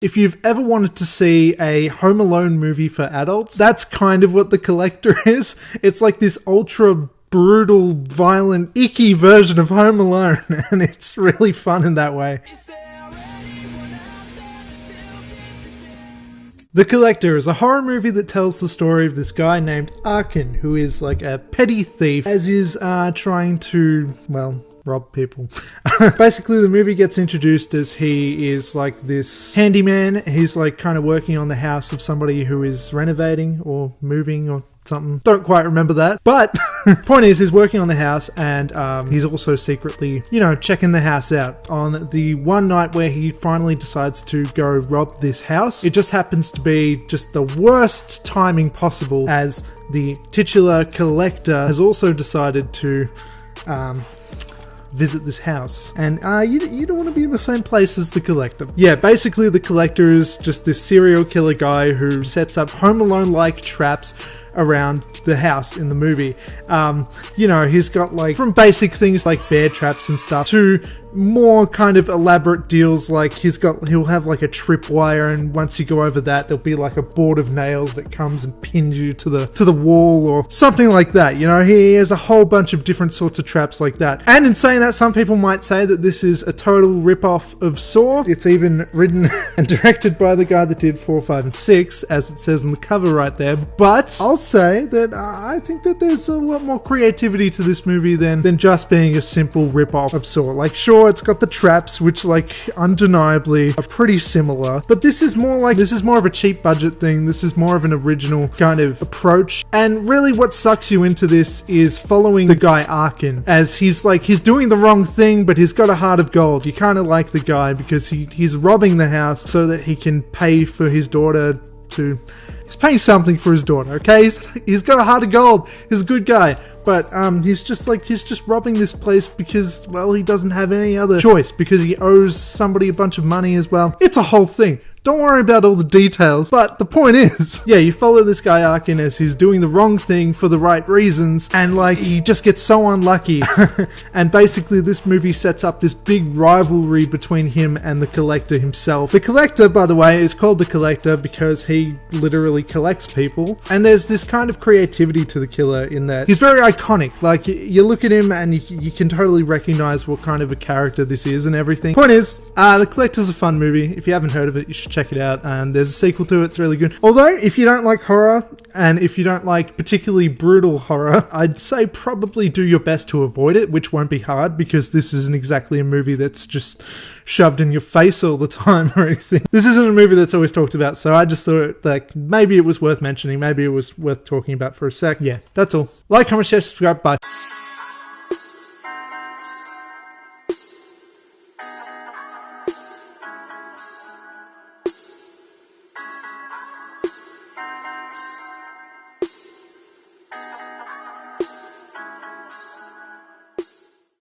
If you've ever wanted to see a Home Alone movie for adults, that's kind of what The Collector is. It's like this ultra brutal, violent, icky version of Home Alone, and it's really fun in that way. The Collector is a horror movie that tells the story of this guy named Arkin, who is like a petty thief, as is trying to, well, rob people. Basically, the movie gets introduced as he is like this handyman. He's like kind of working on the house of somebody who is renovating or moving or something. Don't quite remember that. But point is, he's working on the house, and he's also secretly, checking the house out. On the one night where he finally decides to go rob this house, it just happens to be just the worst timing possible, as the titular collector has also decided to visit this house, and you don't want to be in the same place as the collector. Yeah, basically the collector is just this serial killer guy who sets up Home Alone-like traps around the house in the movie. He's got like from basic things like bear traps and stuff to more kind of elaborate deals, like he'll have like a tripwire, and once you go over that, there'll be like a board of nails that comes and pins you to the wall or something like that. He has a whole bunch of different sorts of traps like that. And in saying that, some people might say that this is a total rip-off of Saw. It's even written and directed by the guy that did 4, 5, and 6, as it says on the cover right there. But I'll say that I think that there's a lot more creativity to this movie than just being a simple rip-off of Saw. Like, sure, it's got the traps, which like undeniably are pretty similar, but this is more of a cheap budget thing. This is more of an original kind of approach, and really what sucks you into this is following the guy Arkin, as he's doing the wrong thing, but he's got a heart of gold. You kind of like the guy because he's robbing the house so that he can pay for his daughter to... He's paying something for his daughter, okay? He's got a heart of gold. He's a good guy. But he's just robbing this place because, well, he doesn't have any other choice, because he owes somebody a bunch of money as well. It's a whole thing. Don't worry about all the details, but the point is, yeah, you follow this guy Arkin as he's doing the wrong thing for the right reasons, and he just gets so unlucky. And basically this movie sets up this big rivalry between him and the collector himself. The collector, by the way, is called the Collector because he literally collects people, and there's this kind of creativity to the killer in that he's very iconic. Like, you look at him and you can totally recognize what kind of a character this is and everything. Point is, The Collector's a fun movie. If you haven't heard of it, you should check it out. There's a sequel to it. It's really good. Although, if you don't like horror, and if you don't like particularly brutal horror, I'd say probably do your best to avoid it, which won't be hard, because this isn't exactly a movie that's just shoved in your face all the time or anything. This isn't a movie that's always talked about, so I just thought like maybe it was worth mentioning, maybe it was worth talking about for a sec. Yeah, that's all. Like, comment, share, subscribe, bye.